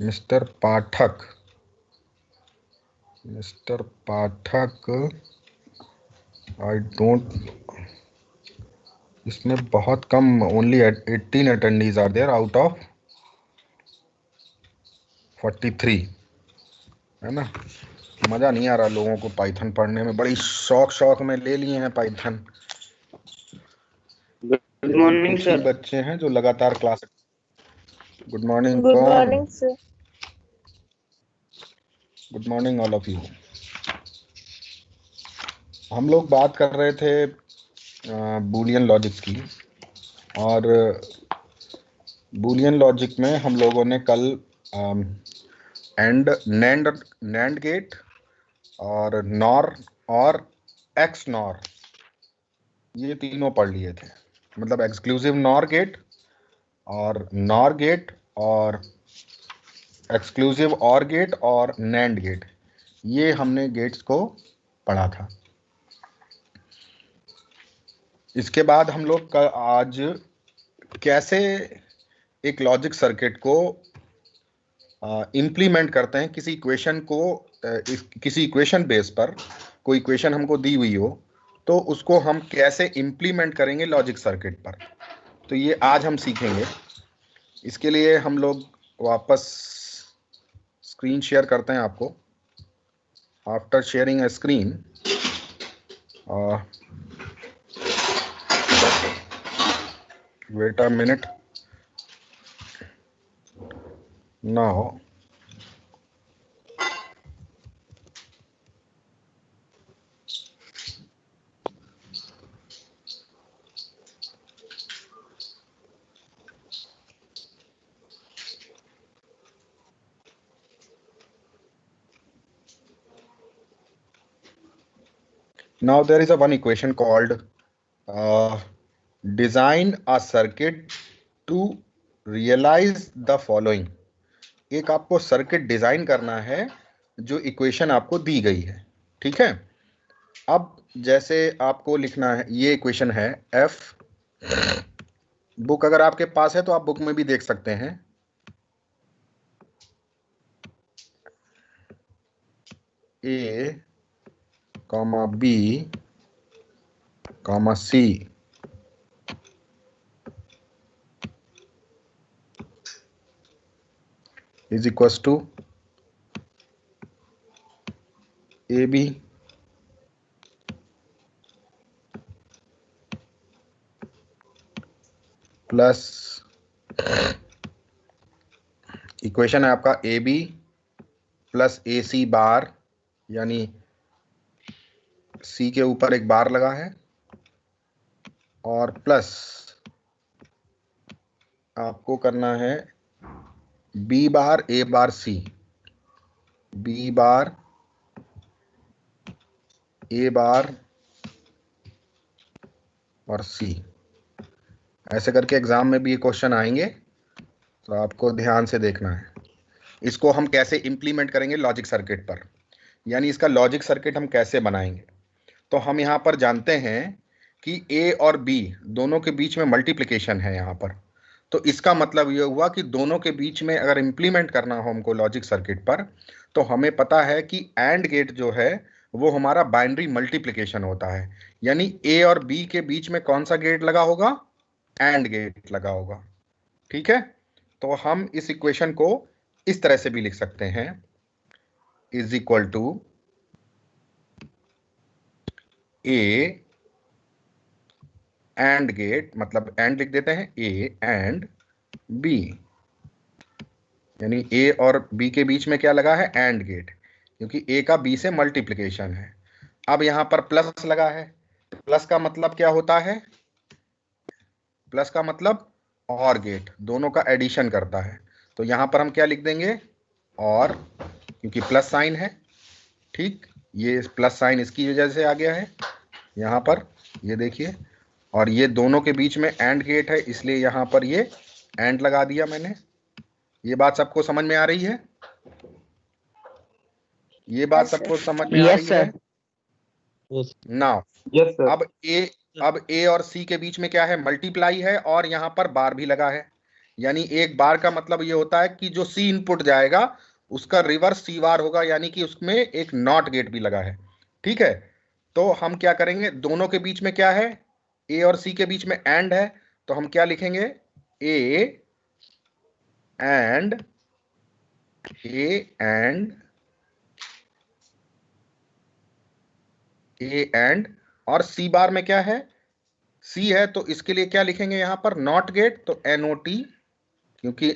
Mister Pathak, mister Pathak, I don't, इसमें बहुत कम, only 18 attendees are there out of 43, है ना। मजा नहीं आ रहा लोगों को पाइथन पढ़ने में, बड़ी शौक में ले लिए हैं पाइथन। गुड मॉर्निंग कुछ ही सर। बच्चे हैं जो लगातार क्लास। Good morning. गुड कौन? Morning sir. Good morning all of you. हम लोग बात कर रहे थे बूलियन लॉजिक्स की, और बूलियन लॉजिक में हम लोगों ने कल नैंड गेट और नॉर और एक्स नॉर, ये तीनों पढ़ लिए थे। मतलब एक्सक्लूसिव नॉर गेट और नॉर गेट और एक्सक्लूसिव और गेट और नैंड गेट, ये हमने गेट्स को पढ़ा था। इसके बाद हम लोग आज कैसे एक लॉजिक सर्किट को इम्प्लीमेंट करते हैं किसी इक्वेशन को, किसी इक्वेशन बेस पर कोई इक्वेशन हमको दी हुई हो तो उसको हम कैसे इम्प्लीमेंट करेंगे लॉजिक सर्किट पर, तो ये आज हम सीखेंगे। इसके लिए हम लोग वापस स्क्रीन शेयर करते हैं आपको। After sharing a screen, wait a minute now. Now there is a one equation called design a circuit to realize the following। एक आपको सर्किट डिजाइन करना है जो इक्वेशन आपको दी गई है, ठीक है। अब जैसे आपको लिखना है, ये इक्वेशन है f, बुक अगर आपके पास है तो आप बुक में भी देख सकते हैं। a comma b comma c is equals to ab plus, equation है आपका A B plus A C बार, यानी सी के ऊपर एक बार लगा है, और प्लस आपको करना है B bar A bar C, B bar A बार और सी। ऐसे करके एग्जाम में भी ये क्वेश्चन आएंगे, तो आपको ध्यान से देखना है। इसको हम कैसे इंप्लीमेंट करेंगे लॉजिक सर्किट पर, यानी इसका लॉजिक सर्किट हम कैसे बनाएंगे। तो हम यहाँ पर जानते हैं कि ए और बी दोनों के बीच में मल्टीप्लिकेशन है यहाँ पर, तो इसका मतलब ये हुआ कि दोनों के बीच में अगर इंप्लीमेंट करना हो हमको लॉजिक सर्किट पर, तो हमें पता है कि एंड गेट जो है वो हमारा बाइनरी मल्टीप्लिकेशन होता है। यानी ए और बी के बीच में कौन सा गेट लगा होगा? एंड गेट लगा होगा, ठीक है। तो हम इस इक्वेशन को इस तरह से भी लिख सकते हैं, is equal to A and gate, मतलब एंड लिख देते हैं, ए एंड बी, यानी ए और बी के बीच में क्या लगा है? एंड गेट, क्योंकि ए का बी से मल्टीप्लिकेशन है। अब यहां पर प्लस लगा है, प्लस का मतलब क्या होता है? प्लस का मतलब और गेट, दोनों का एडिशन करता है। तो यहां पर हम क्या लिख देंगे? और, क्योंकि प्लस साइन है, ठीक, ये प्लस साइन इसकी वजह से आ गया है यहां पर, ये देखिए। और ये दोनों के बीच में एंड गेट है, इसलिए यहां पर ये एंड लगा दिया मैंने। ये बात सबको समझ में आ रही है? ये बात सबको समझ में आ रही है? Now yes sir. अब ए और सी के बीच में क्या है? मल्टीप्लाई है, और यहां पर बार भी लगा है, यानी एक बार का मतलब ये होता है कि जो सी इनपुट जाएगा उसका रिवर्स सी बार होगा, यानी कि उसमें एक नॉट गेट भी लगा है। ठीक है, तो हम क्या करेंगे, दोनों के बीच में क्या है, ए और सी के बीच में एंड है, तो हम क्या लिखेंगे, ए एंड ए एंड और सी बार में क्या है, सी है, तो इसके लिए क्या लिखेंगे यहां पर, नॉट गेट, तो NOT, क्योंकि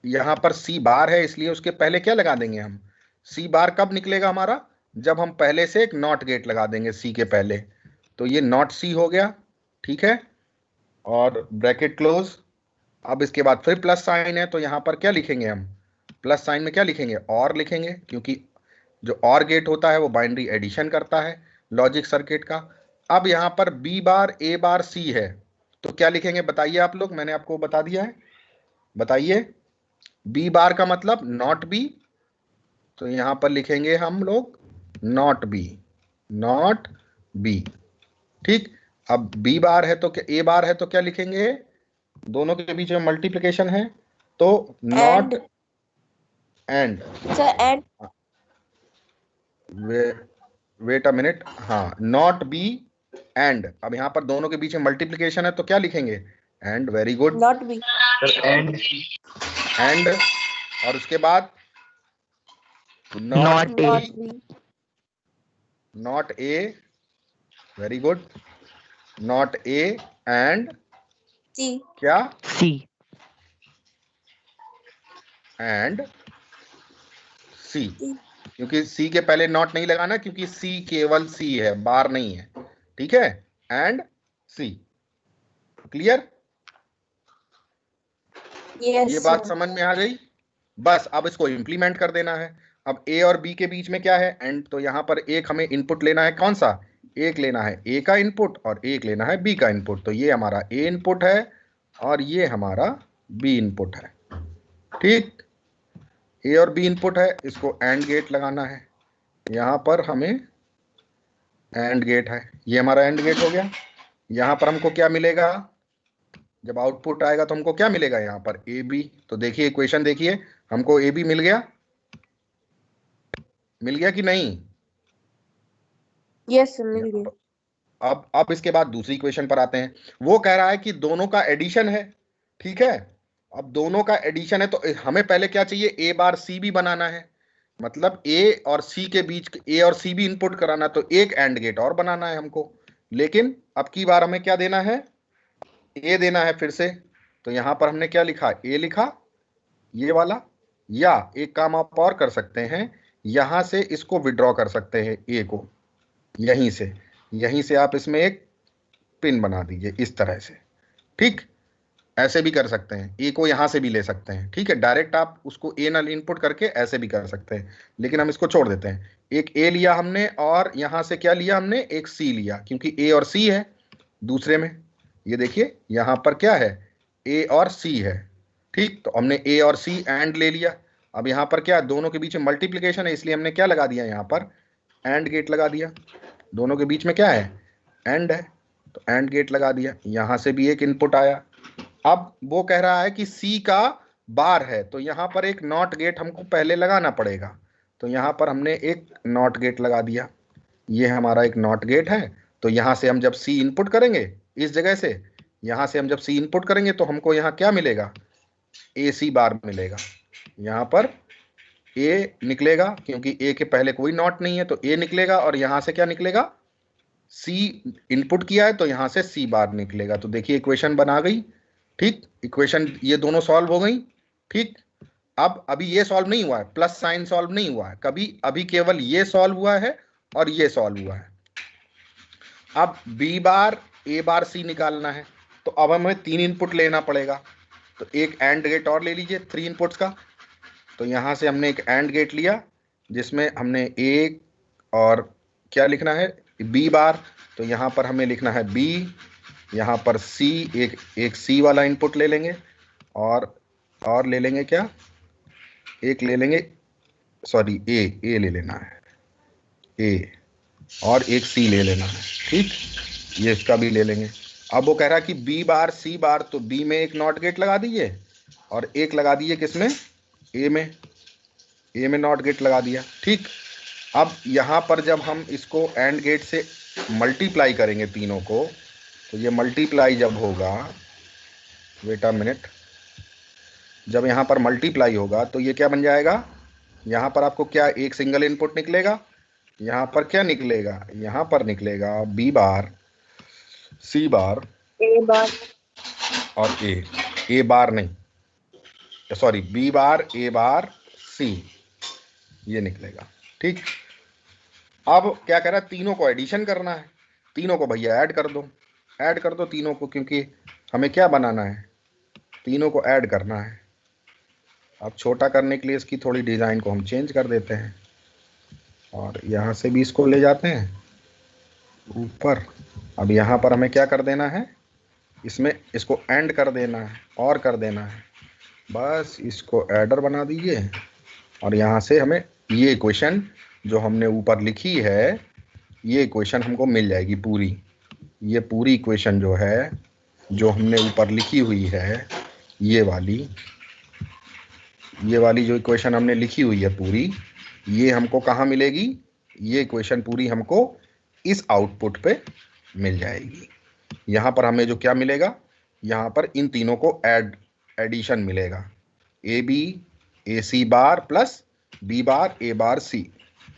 यहां पर सी बार है इसलिए उसके पहले क्या लगा देंगे हम, सी बार कब निकलेगा हमारा, जब हम पहले से एक नॉट गेट लगा देंगे सी के पहले, तो ये नॉट सी हो गया। ठीक है, और ब्रैकेट क्लोज। अब इसके बाद फिर प्लस साइन है, तो यहां पर क्या लिखेंगे हम, प्लस साइन में क्या लिखेंगे, और लिखेंगे, क्योंकि जो और गेट होता है वो बाइनरी एडिशन करता है लॉजिक सर्किट का। अब यहां पर बी बार ए बार सी है, तो क्या लिखेंगे बताइए आप लोग, मैंने आपको बता दिया है, बताइए। बी बार का मतलब नॉट बी, तो यहां पर लिखेंगे हम लोग नॉट बी, नॉट बी। ठीक, अब बी बार है तो क्या, ए बार है तो क्या लिखेंगे, दोनों के बीच में मल्टीप्लिकेशन है, तो not and, and wait a minute, हाँ, नॉट बी एंड। अब यहां पर दोनों के बीच में मल्टीप्लिकेशन है तो क्या लिखेंगे, and, very good, not B and, और उसके बाद not B, not A, very good, not A and C, क्या, सी, एंड सी, क्योंकि सी के पहले नॉट नहीं लगाना, क्योंकि सी केवल सी है, बार नहीं है। ठीक है, एंड सी, क्लियर, ये बात समझ में आ गई। बस अब इसको इंप्लीमेंट कर देना है। अब ए और बी के बीच में क्या है, एंड, तो यहां पर एक हमें इनपुट लेना है, कौन सा, एक लेना है ए का इनपुट और एक लेना है बी का इनपुट, तो ये हमारा ए इनपुट है और ये हमारा बी इनपुट है। ठीक, ए और बी इनपुट है, इसको एंड गेट लगाना है, यहां पर हमें एंड गेट है, ये हमारा एंड गेट हो गया। यहां पर हमको क्या मिलेगा, जब आउटपुट आएगा तो हमको क्या मिलेगा यहाँ पर, ए बी, तो देखिए इक्वेशन देखिए, हमको ए बी मिल गया, मिल गया कि नहीं, यस मिल गया। अब इसके बाद दूसरी इक्वेशन पर आते हैं। वो कह रहा है कि दोनों का एडिशन है, ठीक है, अब दोनों का एडिशन है तो हमें पहले क्या चाहिए, ए बार सी भी बनाना है, मतलब ए और सी के बीच, ए और सी भी इनपुट कराना, तो एक एंड गेट और बनाना है हमको, लेकिन अब की बार हमें क्या देना है, ए देना है फिर से, तो यहां पर हमने क्या लिखा, ए लिखा, ये वाला, या एक काम आप और कर सकते हैं, यहां से इसको विड्रॉ कर सकते हैं ए को, यहीं से आप इसमें एक पिन बना दीजिए इस तरह से। ठीक, ऐसे भी कर सकते हैं, ए को यहां से भी ले सकते हैं, ठीक है, डायरेक्ट आप उसको ए नल इनपुट करके ऐसे भी कर सकते हैं, लेकिन हम इसको छोड़ देते हैं। एक ए लिया हमने और यहां से क्या लिया हमने, एक सी लिया, क्योंकि ए और सी है दूसरे में, ये देखिए यहां पर क्या है, ए और सी है। ठीक, तो हमने ए और सी एंड ले लिया। अब यहां पर क्या, दोनों के बीच में मल्टीप्लिकेशन है, इसलिए हमने क्या लगा दिया, यहां पर एंड गेट लगा दिया, दोनों के बीच में क्या है, एंड है, तो एंड गेट लगा दिया, यहां से भी एक इनपुट आया। अब वो कह रहा है कि सी का बार है, तो यहां पर एक नॉट गेट हमको पहले लगाना पड़ेगा, तो यहां पर हमने एक नॉट गेट लगा दिया, ये हमारा एक नॉट गेट है। तो यहां से हम जब सी इनपुट करेंगे, इस जगह से यहां से हम जब सी इनपुट करेंगे तो हमको यहां क्या मिलेगा, ए सी बार मिलेगा, यहां पर ए निकलेगा, क्योंकि ए के पहले कोई नॉट नहीं है तो ए निकलेगा, और यहां से क्या निकलेगा, सी इनपुट किया है तो यहां से सी बार निकलेगा। तो देखिए इक्वेशन बना गई। ठीक, इक्वेशन ये दोनों सॉल्व हो गई। ठीक, अब अभी ये सॉल्व नहीं हुआ है, प्लस साइन सॉल्व नहीं हुआ है कभी, अभी केवल ये सॉल्व हुआ है और ये सॉल्व हुआ है। अब बी बार ए बार सी निकालना है, तो अब हमें 3 इनपुट लेना पड़ेगा, तो एक एंड गेट और ले लीजिए 3 इनपुट्स का। तो यहां से हमने एक एंड गेट लिया जिसमें हमने एक और क्या लिखना है, बी बार, तो यहां पर हमें लिखना है बी, यहां पर सी, एक सी वाला इनपुट ले लेंगे, और ले लेंगे क्या, एक ले लेंगे, सॉरी ए ले लेना है, ए, और एक सी ले लेना है। ठीक, ये इसका भी ले लेंगे। अब वो कह रहा है कि बी बार सी बार, तो बी में एक नॉट गेट लगा दीजिए और एक लगा दिए किसमें, ए में नॉट गेट लगा दिया। ठीक, अब यहाँ पर जब हम इसको एंड गेट से मल्टीप्लाई करेंगे तीनों को, तो ये मल्टीप्लाई जब होगा, वेट अ मिनट, जब यहाँ पर मल्टीप्लाई होगा तो ये क्या बन जाएगा, यहाँ पर आपको क्या एक सिंगल इनपुट निकलेगा, यहाँ पर क्या निकलेगा, यहाँ पर निकलेगा B bar, C bar, A बार और ए बार नहीं, sorry, B bar, A bar, सी, ये निकलेगा। ठीक, अब क्या कह रहा है, तीनों को एडिशन करना है, तीनों को भैया ऐड कर दो तीनों को, क्योंकि हमें क्या बनाना है, तीनों को ऐड करना है। अब छोटा करने के लिए इसकी थोड़ी डिज़ाइन को हम चेंज कर देते हैं, और यहाँ से भी इसको ले जाते हैं ऊपर। अब यहाँ पर हमें क्या कर देना है, इसमें इसको एंड कर देना है और कर देना है, बस इसको एडर बना दीजिए, और यहाँ से हमें ये इक्वेशन जो हमने ऊपर लिखी है, ये इक्वेशन हमको मिल जाएगी पूरी। ये पूरी इक्वेशन जो है, जो हमने ऊपर लिखी हुई है, ये वाली जो इक्वेशन हमने लिखी हुई है पूरी, ये हमको कहाँ मिलेगी, ये इक्वेशन पूरी हमको इस आउटपुट पे मिल जाएगी। यहाँ पर हमें जो क्या मिलेगा, यहाँ पर इन तीनों को एडिशन मिलेगा, A B A C bar plus B bar A bar C.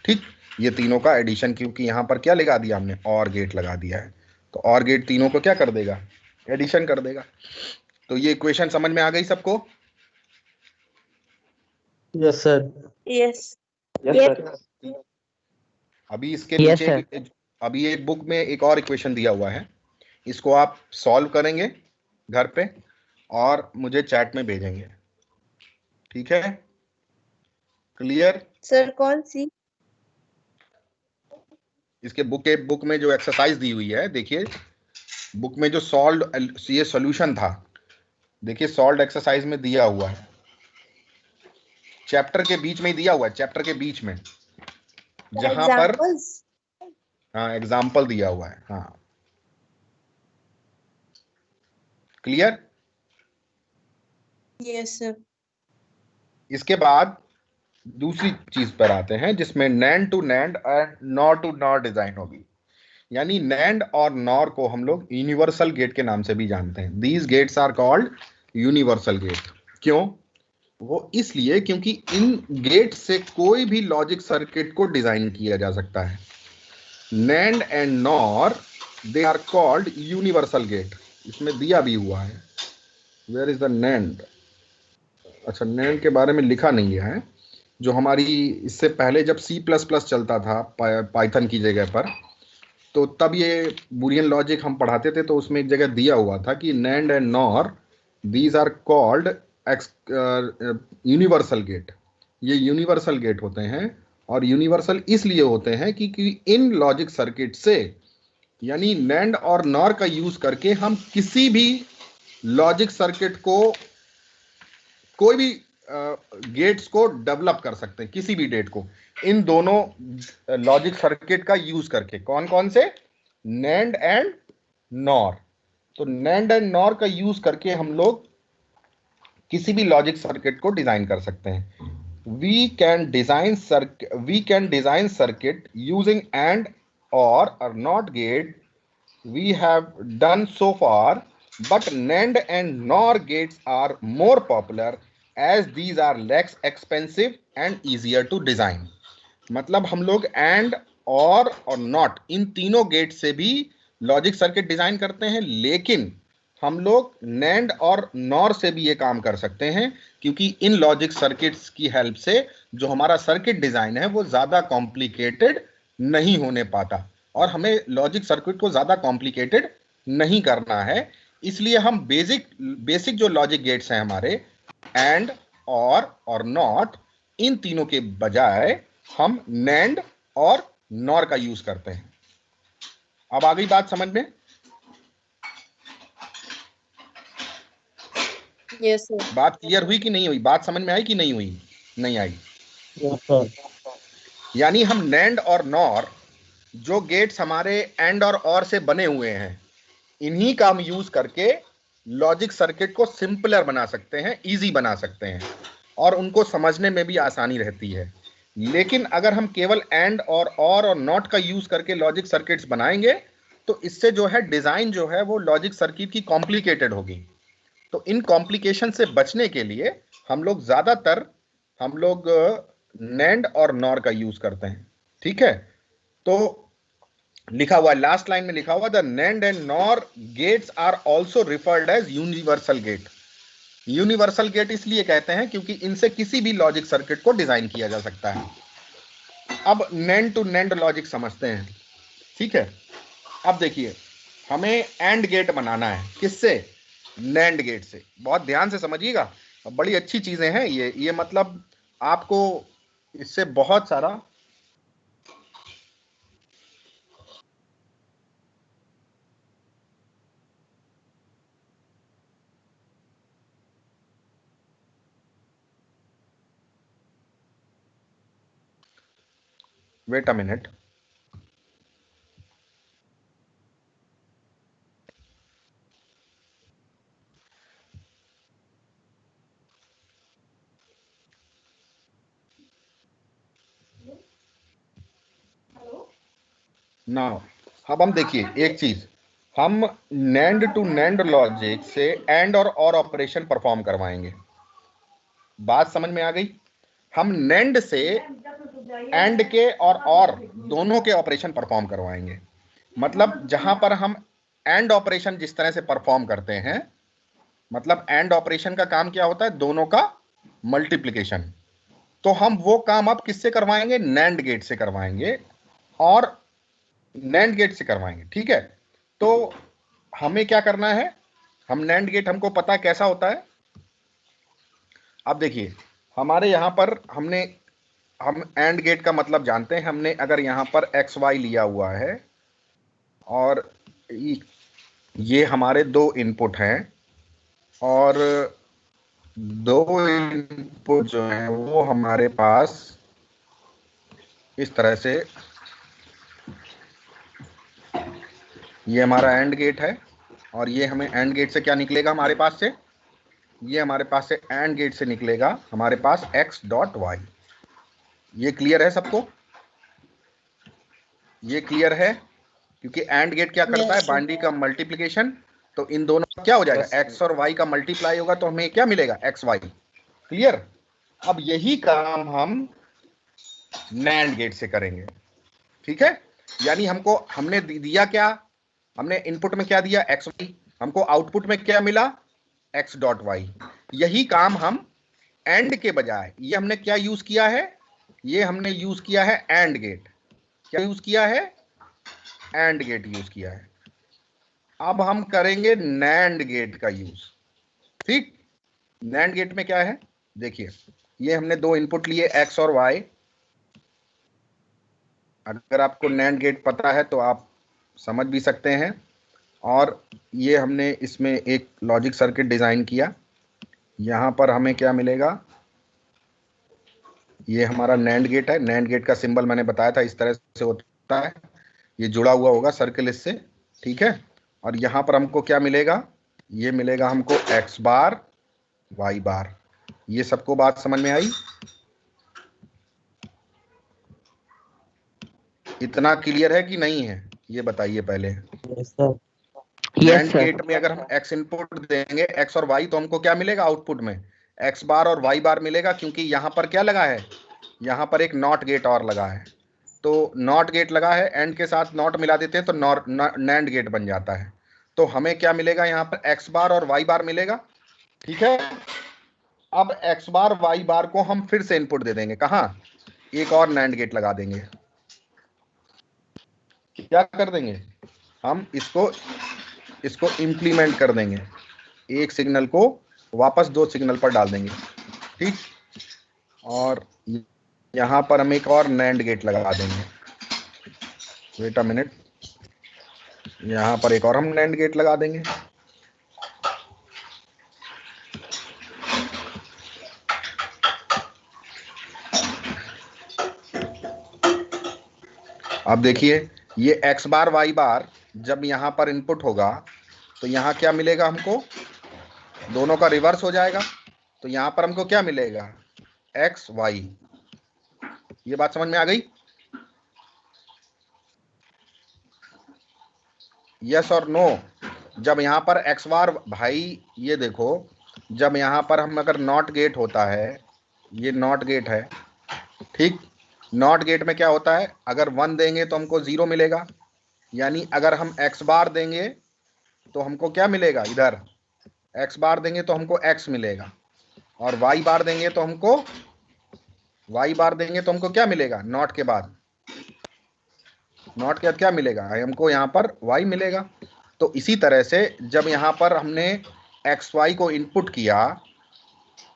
ठीक, ये तीनों का एडिशन, क्योंकि यहाँ पर क्या लगा दिया हमने, और गेट लगा दिया है, तो और गेट तीनों को क्या कर देगा, एडिशन कर देगा। तो ये इक्वेशन समझ में आ गई सबको? Yes sir. Yes sir. अभी इसके Yes, नीचे अभी एक बुक में एक और इक्वेशन दिया हुआ है, इसको आप सॉल्व करेंगे घर पे और मुझे चैट में भेजेंगे। ठीक है, क्लियर? सर कौन सी? इसके बुक में जो एक्सरसाइज दी हुई है, देखिए बुक में जो ये सॉल्यूशन था, देखिए सॉल्व एक्सरसाइज में दिया हुआ है, चैप्टर के बीच में ही दिया हुआ है, चैप्टर के बीच में जहां पर, हाँ एग्जाम्पल दिया हुआ है। हाँ, क्लियर? Yes sir. इसके बाद दूसरी चीज पर आते हैं, जिसमें नैंड टू नैंड और नॉर टू नॉर डिजाइन होगी। यानी नैंड और नॉर को हम लोग यूनिवर्सल गेट के नाम से भी जानते हैं। These gates are called universal gate. क्यों? वो इसलिए क्योंकि इन गेट से कोई भी लॉजिक सर्किट को डिजाइन किया जा सकता है। NAND and NOR they are called universal gate. इसमें दिया भी हुआ है, वेयर इज द नैंड। अच्छा, नैंड के बारे में लिखा नहीं है, जो हमारी इससे पहले जब C++ चलता था पाइथन की जगह पर, तो तब ये बुलियन लॉजिक हम पढ़ाते थे, तो उसमें एक जगह दिया हुआ था कि NAND and NOR these are called universal gate. ये यूनिवर्सल गेट होते हैं, और यूनिवर्सल इसलिए होते हैं क्योंकि इन लॉजिक सर्किट से, यानी नैंड और नॉर का यूज करके हम किसी भी लॉजिक सर्किट को, कोई भी गेट्स को डेवलप कर सकते हैं, किसी भी डेट को, इन दोनों लॉजिक सर्किट का यूज करके। कौन कौन से? NAND and nor. तो नैंड एंड नॉर का यूज करके हम लोग किसी भी लॉजिक सर्किट को डिजाइन कर सकते हैं। We can design circuit using and और not gate we have done so far, but NAND and NOR gates are more popular as these are less expensive and easier to design. मतलब हम लोग and और not, इन तीनों gate से भी logic circuit design करते हैं, लेकिन हम लोग नैंड और नॉर से भी ये काम कर सकते हैं, क्योंकि इन लॉजिक सर्किट्स की हेल्प से जो हमारा सर्किट डिजाइन है वो ज्यादा कॉम्प्लिकेटेड नहीं होने पाता, और हमें लॉजिक सर्किट को ज्यादा कॉम्प्लिकेटेड नहीं करना है। इसलिए हम बेसिक जो लॉजिक गेट्स हैं हमारे, एंड और नॉट, इन तीनों के बजाय हम नैंड और नॉर का यूज करते हैं। अब आ गई बात समझ में? Yes sir. बात क्लियर हुई कि नहीं हुई? बात समझ में आई कि नहीं हुई? नहीं आई? यानी हम नैंड और नॉर, जो गेट्स हमारे एंड और से बने हुए हैं, इन्हीं का हम यूज करके लॉजिक सर्किट को सिंपलर बना सकते हैं, इजी बना सकते हैं, और उनको समझने में भी आसानी रहती है। लेकिन अगर हम केवल एंड और नॉट का यूज करके लॉजिक सर्किट्स बनाएंगे तो इससे जो है डिजाइन जो है वो लॉजिक सर्किट की कॉम्प्लिकेटेड होगी। तो इन कॉम्प्लिकेशन से बचने के लिए हम लोग ज्यादातर नैंड और नॉर का यूज करते हैं। ठीक है, तो लिखा हुआ है, लास्ट लाइन में लिखा हुआ, the NAND and NOR gates are also referred as universal gate. Universal gate इसलिए कहते हैं क्योंकि इनसे किसी भी लॉजिक सर्किट को डिजाइन किया जा सकता है। अब नैंड टू नैंड लॉजिक समझते हैं। ठीक है, अब देखिए हमें एंड गेट बनाना है, किससे? नैंड गेट से। बहुत ध्यान से समझिएगा, बड़ी अच्छी चीजें हैं ये मतलब आपको इससे बहुत सारा वेट अ मिनट। ना, अब हम देखिए एक चीज, हम नैंड टू नैंड लॉजिक से एंड और ऑपरेशन परफॉर्म करवाएंगे। बात समझ में आ गई? हम नैंड से एंड के और दोनों के ऑपरेशन परफॉर्म करवाएंगे। मतलब जहां पर हम एंड ऑपरेशन जिस तरह से परफॉर्म करते हैं, मतलब एंड ऑपरेशन का काम क्या होता है? दोनों का मल्टीप्लिकेशन। तो हम वो काम अब किससे करवाएंगे? नैंड गेट से करवाएंगे और नैंड गेट से करवाएंगे। ठीक है, तो हमें क्या करना है? हम नैंड गेट हमको पता है कैसा होता है। अब देखिए हमारे यहां पर हम एंड गेट का मतलब जानते हैं। हमने अगर यहां पर एक्स वाई लिया हुआ है और ये हमारे दो इनपुट हैं और दो इनपुट जो हैं वो हमारे पास इस तरह से, ये हमारा एंड गेट है और ये हमें एंड गेट से क्या निकलेगा हमारे पास से? ये हमारे पास से एंड गेट से निकलेगा हमारे पास x डॉट वाई। ये क्लियर है सबको? ये क्लियर है? क्योंकि एंड गेट क्या करता है? Yes, sir. बाइनरी का मल्टीप्लिकेशन। तो इन दोनों का क्या हो जाएगा? x और y का मल्टीप्लाई होगा तो हमें क्या मिलेगा? X y. क्लियर? अब यही काम हम नैंड गेट से करेंगे। ठीक है, यानी हमने दिया क्या? हमने इनपुट में क्या दिया? X Y. हमको आउटपुट में क्या मिला? X dot y. यही काम हम एंड के बजाय, ये हमने क्या यूज किया है? ये हमने यूज किया है एंड गेट। क्या यूज किया है? एंड गेट यूज किया है। अब हम करेंगे नैंड गेट का यूज। ठीक, नैंड गेट में क्या है? देखिए ये हमने दो इनपुट लिए एक्स और वाई। अगर आपको नैंड गेट पता है तो आप समझ भी सकते हैं। और ये हमने इसमें एक लॉजिक सर्किट डिजाइन किया। यहां पर हमें क्या मिलेगा? ये हमारा नैंड गेट है। नैंड गेट का सिंबल मैंने बताया था इस तरह से होता है, ये जुड़ा हुआ होगा सर्किल इससे। ठीक है, और यहां पर हमको क्या मिलेगा? ये मिलेगा हमको एक्स बार वाई बार। ये सबको बात समझ में आई? इतना क्लियर है कि नहीं है? ये बताइए पहले। Yes, sir. नैंड गेट में अगर हम एक्स इनपुट देंगे, एक्स और वाई, तो हमको क्या मिलेगा आउटपुट में? एक्स बार और वाई बार मिलेगा, क्योंकि यहां पर क्या लगा है? यहां पर एक नॉट गेट और लगा है। तो नॉट गेट लगा है, एंड के साथ नॉट मिला देते हैं तो नैंड गेट बन जाता है। तो हमें क्या मिलेगा? यहां पर एक्स बार और वाई बार मिलेगा। ठीक है, अब एक्स बार वाई बार को हम फिर से इनपुट दे देंगे। कहां? एक और नैंड गेट लगा देंगे। क्या कर देंगे? हम इसको इंप्लीमेंट कर देंगे। एक सिग्नल को वापस दो सिग्नल पर डाल देंगे। ठीक, और यहां पर हम एक और नैंड गेट लगा देंगे। वेट अ मिनट, यहां पर एक और हम नैंड गेट लगा देंगे। अब देखिए ये एक्स बार वाई बार जब यहां पर इनपुट होगा तो यहां क्या मिलेगा हमको? दोनों का रिवर्स हो जाएगा, तो यहां पर हमको क्या मिलेगा, एक्स वाई। ये बात समझ में आ गई? यस और नो? जब यहां पर एक्स बार, भाई ये देखो, जब यहां पर हम अगर नॉट गेट होता है, ये नॉट गेट है, ठीक, नॉट गेट में क्या होता है, अगर 1 देंगे तो हमको 0 मिलेगा, यानी अगर हम एक्स बार देंगे तो हमको क्या मिलेगा, इधर एक्स बार देंगे तो हमको एक्स मिलेगा, और वाई बार देंगे तो हमको क्या मिलेगा, नॉट के बाद क्या मिलेगा, हमको यहाँ पर y मिलेगा। तो इसी तरह से जब यहाँ पर हमने एक्स वाई को इनपुट किया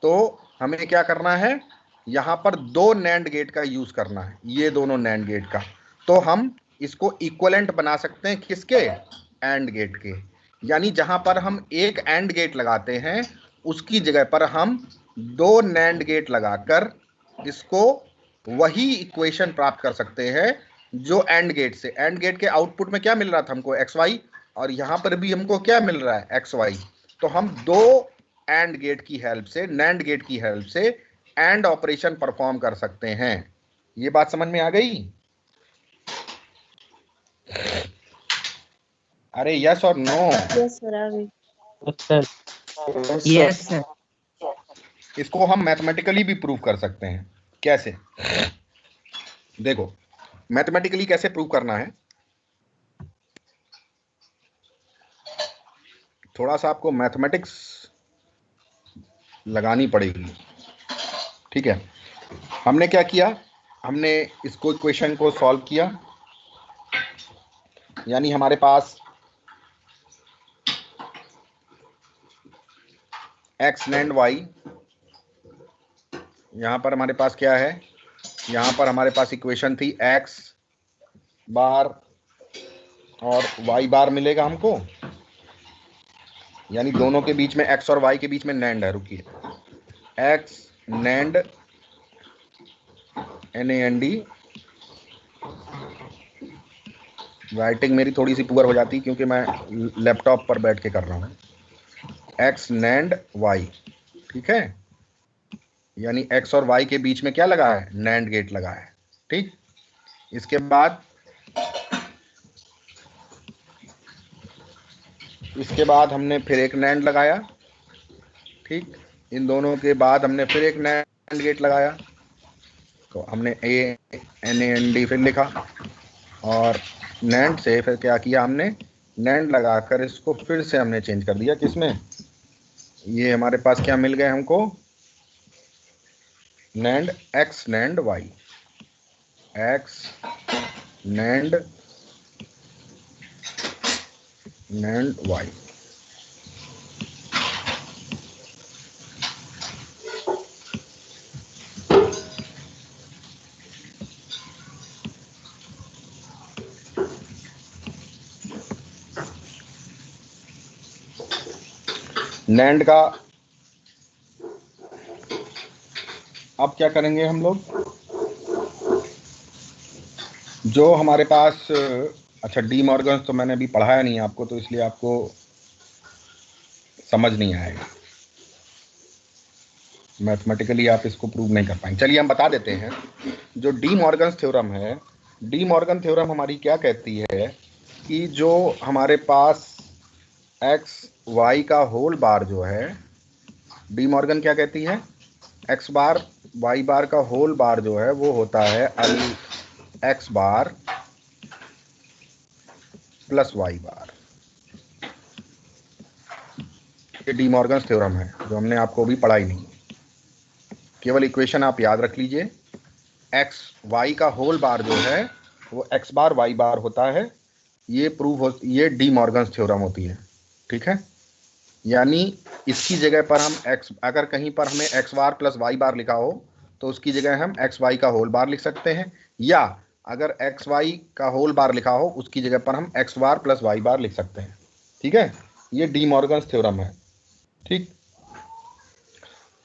तो हमें क्या करना है, यहाँ पर 2 नैंड गेट का यूज करना है, ये दोनों नैंड गेट का। तो हम इसको इक्वलेंट बना सकते हैं किसके, एंड गेट के। यानी जहां पर हम एक एंड गेट लगाते हैं उसकी जगह पर हम 2 नैंड गेट लगाकर इसको वही इक्वेशन प्राप्त कर सकते हैं जो एंड गेट से, एंड गेट के आउटपुट में क्या मिल रहा था हमको, एक्स वाई, और यहां पर भी हमको क्या मिल रहा है, एक्स वाई। तो हम 2 एंड गेट की हेल्प से, नैंड गेट की हेल्प से एंड ऑपरेशन परफॉर्म कर सकते हैं। ये बात समझ में आ गई? अरे यस और नो? यस सर, आ गई। Yes sir. इसको हम मैथमेटिकली भी प्रूव कर सकते हैं। कैसे? देखो मैथमेटिकली कैसे प्रूव करना है, थोड़ा सा आपको मैथमेटिक्स लगानी पड़ेगी, ठीक है। हमने क्या किया, हमने इसको इक्वेशन को सॉल्व किया, यानी हमारे पास एक्स नैंड वाई, यहां पर हमारे पास क्या है, यहां पर हमारे पास इक्वेशन थी एक्स बार और वाई बार मिलेगा हमको, यानी दोनों के बीच में, एक्स और वाई के बीच में नैंड है, रुकिए, एक्स नैंड NAND, राइटिंग मेरी थोड़ी सी पुअर हो जाती क्योंकि मैं लैपटॉप पर बैठ के कर रहा हूँ, एक्स नैंड वाई, ठीक है, यानी एक्स और वाई के बीच में क्या लगा है, नैंड गेट लगा है, ठीक। इसके बाद हमने फिर एक नैंड लगाया, ठीक, इन दोनों के बाद हमने फिर एक नैंड गेट लगाया, तो हमने NAND फिर लिखा, और नैंड से फिर क्या किया हमने, नैंड लगाकर इसको फिर से हमने चेंज कर दिया किसमें, ये हमारे पास क्या मिल गए हमको, NAND x NAND y, x NAND y. NAND का अब क्या करेंगे हम लोग, जो हमारे पास, अच्छा डी मॉर्गन तो मैंने अभी पढ़ाया नहीं आपको, तो इसलिए आपको समझ नहीं आएगा, मैथमेटिकली आप इसको प्रूव नहीं कर पाएंगे। चलिए हम बता देते हैं, जो डी मॉर्गन थ्योरम है, डी मॉर्गन थ्योरम हमारी क्या कहती है कि जो हमारे पास एक्स वाई का होल बार जो है, डी मॉर्गन क्या कहती है, एक्स बार वाई बार का होल बार जो है वो होता है अल x bar plus Y bar. ये डी मॉर्गन थ्योरम है जो हमने आपको अभी पढ़ाई नहीं, केवल इक्वेशन आप याद रख लीजिए, एक्स वाई का होल बार जो है वो एक्स बार वाई बार होता है, ये प्रूव हो, ये डी मॉर्गन थ्योरम होती है, ठीक है। यानी इसकी जगह पर हम एक्स, अगर कहीं पर हमें एक्स बार प्लस वाई बार लिखा हो तो उसकी जगह हम एक्स वाई का होल बार लिख सकते हैं, या अगर एक्स वाई का होल बार लिखा हो उसकी जगह पर हम एक्स बार प्लस वाई बार लिख सकते हैं, ठीक है। ये डी मॉर्गन थ्योरम है, ठीक।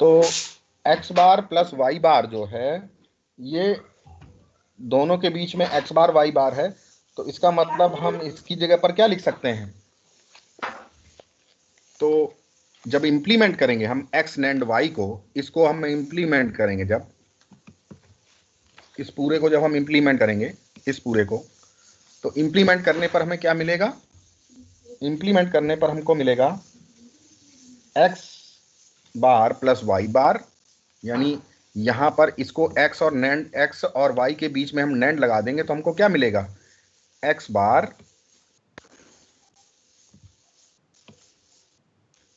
तो एक्स बार प्लस वाई बार जो है, ये दोनों के बीच में एक्स बार वाई बार है, तो इसका मतलब हम इसकी जगह पर क्या लिख सकते हैं, तो जब इंप्लीमेंट करेंगे हम एक्स नैंड वाई को, इसको हम इंप्लीमेंट करेंगे जब, इस पूरे को जब हम इंप्लीमेंट करेंगे, इस पूरे को, तो इंप्लीमेंट करने पर हमें क्या मिलेगा? इंप्लीमेंट करने पर हमको मिलेगा एक्स बार प्लस वाई बार, यानी यहां पर इसको एक्स और नैंड, एक्स और वाई के बीच में हम नैंड लगा देंगे तो हमको क्या मिलेगा? X bar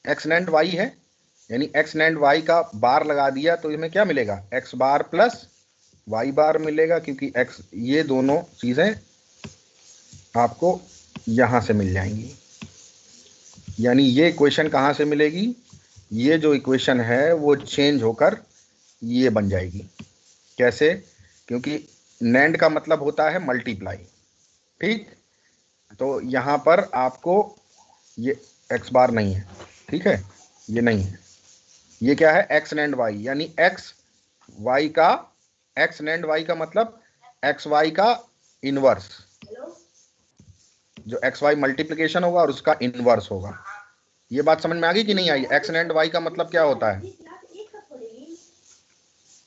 x NAND Y है, यानी एक्स नैंड वाई का बार लगा दिया तो इसमें क्या मिलेगा? एक्स बार प्लस वाई बार मिलेगा, क्योंकि एक्स, ये दोनों चीजें आपको यहां से मिल जाएंगी। यानी ये इक्वेशन कहां से मिलेगी? ये जो इक्वेशन है वो चेंज होकर ये बन जाएगी। कैसे? क्योंकि नैंड का मतलब होता है मल्टीप्लाई, ठीक? तो यहां पर आपको ये एक्स बार नहीं है, ठीक है, ये नहीं है, ये क्या है? एक्स नैंड वाई, यानी एक्स वाई का, एक्स नैंड वाई का मतलब एक्स वाई का इनवर्स, जो एक्स वाई मल्टीप्लिकेशन होगा और उसका इनवर्स होगा। ये बात समझ में आ गई कि नहीं आई? एक्स एंड वाई का मतलब क्या होता है?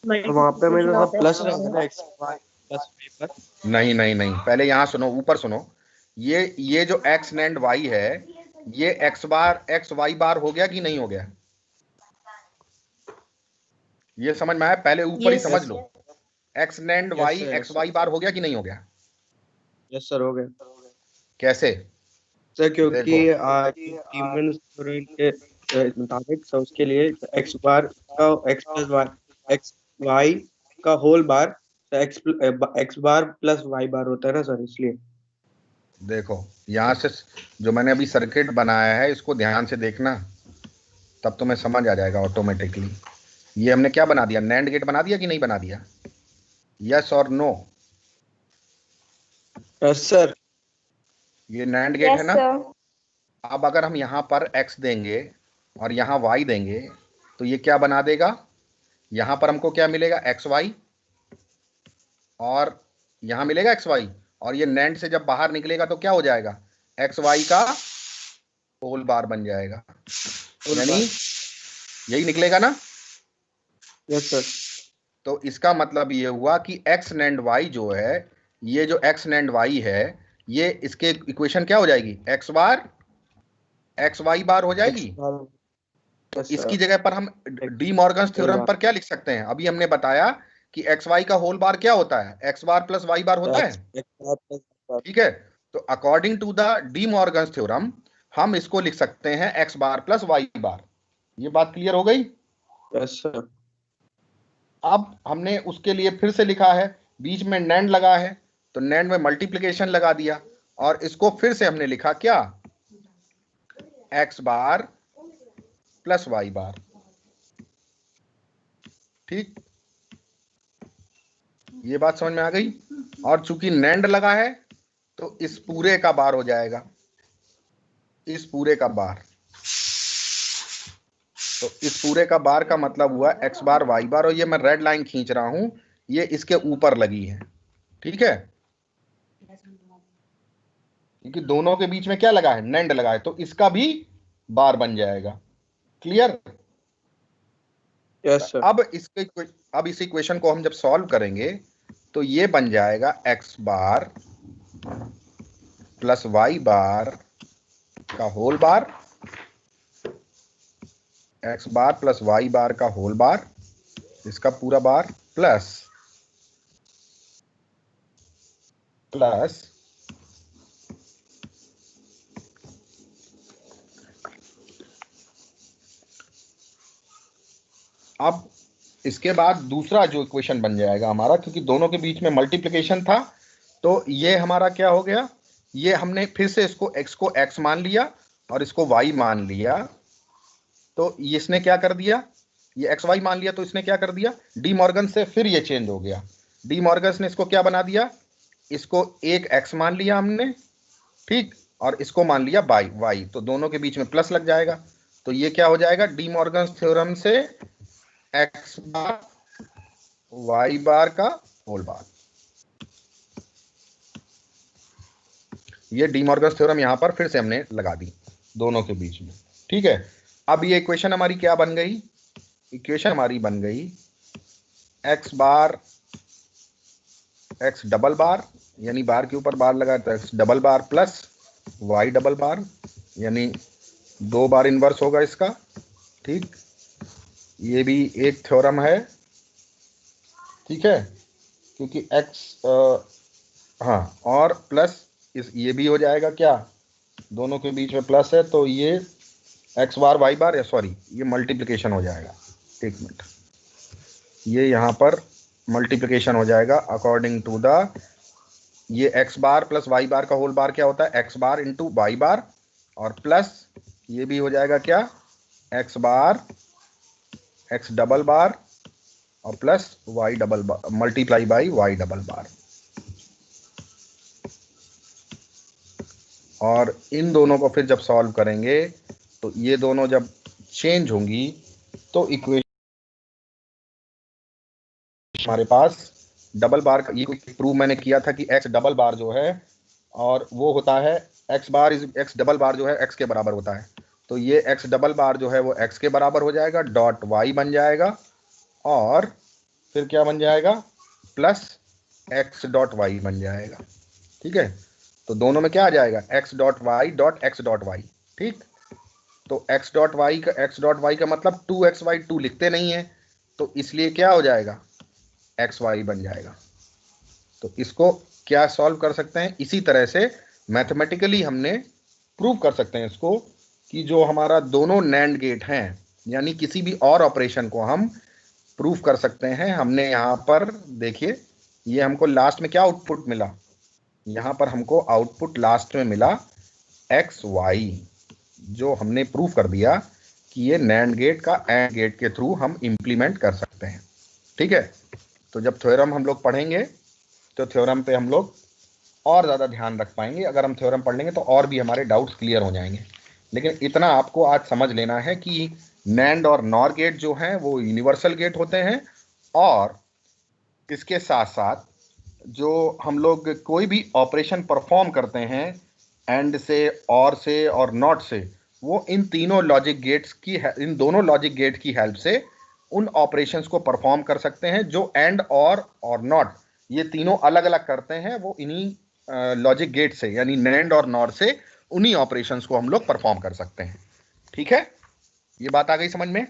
वहाँ पे मेरे पास प्लस रहेगा ना, एक्स वाई प्लस वाई पर। नहीं नहीं नहीं, पहले यहाँ सुनो, ऊपर सुनो। ये जो एक्स एंड वाई है, ये X bar x Y bar हो गया कि नहीं हो गया? ये समझ में आया? पहले ऊपर ही Yes. समझ लो, X and Yes, Y sir, X yes, Y bar हो गया कि नहीं हो गया? यस सर, हो गया कैसे? सर, क्योंकि देखो, टीमन के मुताबिक सर उसके लिए एक्स बार का x plus y, x y का whole bar x bar plus Y bar होता है ना सर, इसलिए। देखो यहाँ से जो मैंने अभी सर्किट बनाया है इसको ध्यान से देखना, तब तुम्हें समझ आ जाएगा ऑटोमेटिकली। ये हमने क्या बना दिया? नैंड गेट बना दिया कि नहीं बना दिया? यस और नो? Yes sir. ये नैंड गेट है Yes, ना? sir. अब अगर हम यहाँ पर x देंगे और यहाँ y देंगे तो ये क्या बना देगा? यहाँ पर हमको क्या मिलेगा? एक्स वाई, और यहाँ मिलेगा एक्स वाई, और ये नैंड से जब बाहर निकलेगा तो क्या हो जाएगा? एक्स वाई का होल बार बन जाएगा, यानी यही निकलेगा ना? Yes sir. तो इसका मतलब ये हुआ कि एक्स नैंड वाई जो है, ये जो एक्स नैंड वाई है, ये इसके इक्वेशन क्या हो जाएगी? X bar x Y bar हो जाएगी। तो यस इसकी सर। जगह पर हम डी मॉर्गन्स थ्योरम पर क्या लिख सकते हैं? अभी हमने बताया कि एक्स वाई का होल बार क्या होता है? X bar plus Y bar होता है, ठीक है? तो according to the De Morgan's theorem हम इसको लिख सकते हैं x bar plus Y bar. ये बात क्लियर हो गई? Yes sir. अब हमने उसके लिए फिर से लिखा है, बीच में नैंड लगा है तो नैंड में मल्टीप्लिकेशन लगा दिया, और इसको फिर से हमने लिखा क्या? एक्स बार प्लस वाई बार, ठीक? ये बात समझ में आ गई? और चूंकि नैंड लगा है तो इस पूरे का बार हो जाएगा, इस पूरे का बार। तो इस पूरे का बार का मतलब हुआ एक्स बार वाई बार, और ये मैं रेड लाइन खींच रहा हूं, ये इसके ऊपर लगी है, ठीक है? क्योंकि दोनों के बीच में क्या लगा है? नैंड लगा है, तो इसका भी बार बन जाएगा। क्लियर? Yes sir. अब इस इक्वेशन को हम जब सॉल्व करेंगे तो ये बन जाएगा x bar plus Y bar का whole bar, x bar plus Y bar का होल बार, इसका पूरा बार, प्लस प्लस अब इसके बाद दूसरा जो इक्वेशन बन जाएगा हमारा, क्योंकि दोनों के बीच में मल्टीप्लिकेशन था, तो ये हमारा क्या हो गया? ये हमने फिर से इसको x को x मान लिया और इसको y मान लिया, तो इसने क्या कर दिया? ये एक्स वाई मान लिया तो इसने क्या कर दिया? डी मॉर्गन से फिर ये चेंज हो गया। डी मॉर्गन ने इसको क्या बना दिया? इसको एक एक्स मान लिया हमने, ठीक, और इसको मान लिया बाई वाई, तो दोनों के बीच में प्लस लग जाएगा। तो ये क्या हो जाएगा? डी मॉर्गन थ्योरम से एक्स बार वाई बार का होल बार। ये डी मॉर्गन थ्योरम यहां पर फिर से हमने लगा दी दोनों के बीच में, ठीक है? अब ये इक्वेशन हमारी क्या बन गई? इक्वेशन हमारी बन गई एक्स बार एक्स डबल बार, यानी बार के ऊपर बार लगा तो एक्स डबल बार प्लस वाई डबल बार, यानी 2 बार इनवर्स होगा इसका। ठीक, ये भी एक थ्योरम है, ठीक है, क्योंकि एक्स हाँ, और प्लस ये भी हो जाएगा क्या, दोनों के बीच में प्लस है तो ये एक्स बार वाई बार, या सॉरी ये मल्टीप्लिकेशन हो जाएगा, एक मिनट, ये यहाँ पर मल्टीप्लिकेशन हो जाएगा अकॉर्डिंग टू द, ये X bar plus Y bar का होल बार क्या होता है, x bar into Y bar, और प्लस ये भी हो जाएगा क्या, X bar X double bar और plus Y double bar multiply by Y double bar. और इन दोनों को फिर जब सॉल्व करेंगे तो ये दोनों जब चेंज होंगी तो इक्वेशन हमारे पास डबल बार का, ये प्रूव मैंने किया था कि एक्स डबल बार जो है और वो होता है x bar is X double bar जो है एक्स के बराबर होता है, तो ये एक्स डबल बार जो है वो एक्स के बराबर हो जाएगा, डॉट वाई बन जाएगा, और फिर क्या बन जाएगा, प्लस एक्स डॉट वाई बन जाएगा। ठीक है, तो दोनों में क्या आ जाएगा, एक्स डॉट वाई। ठीक, तो एक्स डॉट वाई का मतलब 2xy, 2 लिखते नहीं है तो इसलिए क्या हो जाएगा, एक्स वाई बन जाएगा। तो इसको क्या सॉल्व कर सकते हैं, इसी तरह से मैथमेटिकली हमने प्रूव कर सकते हैं इसको कि जो हमारा दोनों नैंड गेट हैं, यानी किसी भी और ऑपरेशन को हम प्रूव कर सकते हैं। हमने यहाँ पर देखिए, ये हमको लास्ट में क्या आउटपुट मिला, यहाँ पर हमको आउटपुट लास्ट में मिला एक्स वाई, जो हमने प्रूव कर दिया कि ये नैंड गेट का एंड गेट के थ्रू हम इंप्लीमेंट कर सकते हैं। ठीक है, तो जब थ्योरम हम लोग पढ़ेंगे तो थ्योरम पे हम लोग और ज़्यादा ध्यान रख पाएंगे। अगर हम थ्योरम पढ़ लेंगे तो और भी हमारे डाउट्स क्लियर हो जाएंगे, लेकिन इतना आपको आज समझ लेना है कि नैंड और नॉर गेट जो हैं वो यूनिवर्सल गेट होते हैं, और इसके साथ साथ जो हम लोग कोई भी ऑपरेशन परफॉर्म करते हैं एंड से, और से और नॉट से, वो इन तीनों लॉजिक गेट्स की, इन दोनों लॉजिक गेट की हेल्प से उन ऑपरेशंस को परफॉर्म कर सकते हैं जो एंड और नॉट ये तीनों अलग अलग करते हैं, वो इन्हीं लॉजिक गेट से, यानी नैंड और नॉर से उन्हीं ऑपरेशंस को हम लोग परफॉर्म कर सकते हैं। ठीक है, ये बात आ गई समझ में?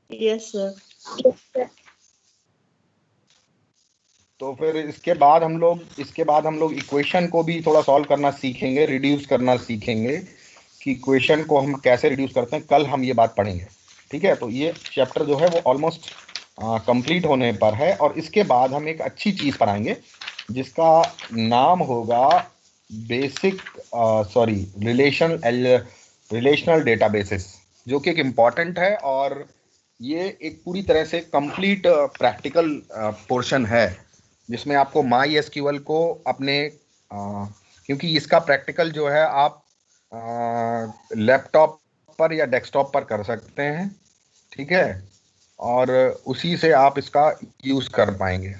Yes sir. तो फिर इसके बाद हम लोग इक्वेशन को भी थोड़ा सॉल्व करना सीखेंगे, रिड्यूस करना सीखेंगे कि इक्वेशन को हम कैसे रिड्यूस करते हैं, कल हम ये बात पढ़ेंगे। ठीक है, तो ये चैप्टर जो है वो ऑलमोस्ट कंप्लीट होने पर है, और इसके बाद हम एक अच्छी चीज़ पढ़ाएंगे जिसका नाम होगा बेसिक रिलेशनल डेटाबेसेस, जो कि एक इम्पॉर्टेंट है, और ये एक पूरी तरह से कंप्लीट प्रैक्टिकल पोर्शन है जिसमें आपको माई एसक्यूएल को अपने क्योंकि इसका प्रैक्टिकल जो है आप लैपटॉप पर या डेस्कटॉप पर कर सकते हैं। ठीक है, और उसी से आप इसका यूज़ कर पाएंगे।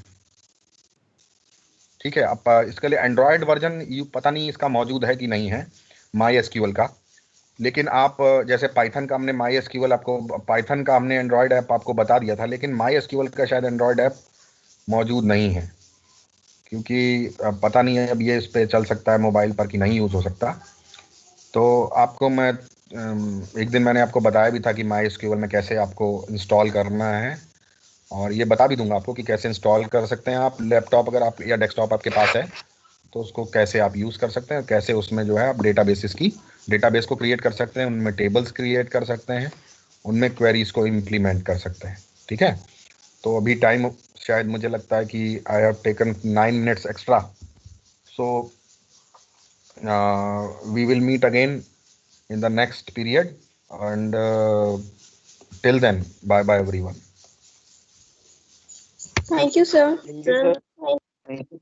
ठीक है, अब इसके लिए एंड्रॉयड वर्जन पता नहीं इसका मौजूद है कि नहीं है माई एसक्यूएल का, लेकिन आप जैसे पाइथन का हमने माई एसक्यूएल आपको, पाइथन का हमने एंड्रॉयड ऐप आपको बता दिया था, लेकिन माई एसक्यूएल का शायद एंड्रॉयड ऐप मौजूद नहीं है, क्योंकि पता नहीं है अब ये इस पर चल सकता है मोबाइल पर कि नहीं यूज़ हो सकता। तो आपको मैं एक दिन मैंने आपको बताया भी था कि माई एसक्यूएल में कैसे आपको इंस्टॉल करना है, और ये बता भी दूंगा आपको कि कैसे इंस्टॉल कर सकते हैं आप लैपटॉप अगर आप या डेस्कटॉप आपके पास है तो उसको कैसे आप यूज़ कर सकते हैं, कैसे उसमें जो है आप डेटाबेस को क्रिएट कर सकते हैं, उनमें टेबल्स क्रिएट कर सकते हैं, उनमें क्वेरीज को इम्प्लीमेंट कर सकते हैं। ठीक है, तो अभी टाइम शायद मुझे लगता है कि I have taken 9 minutes extra, so we will meet again in the next period, and till then, bye everyone. Thank you, sir. Thank you, sir. Thank you.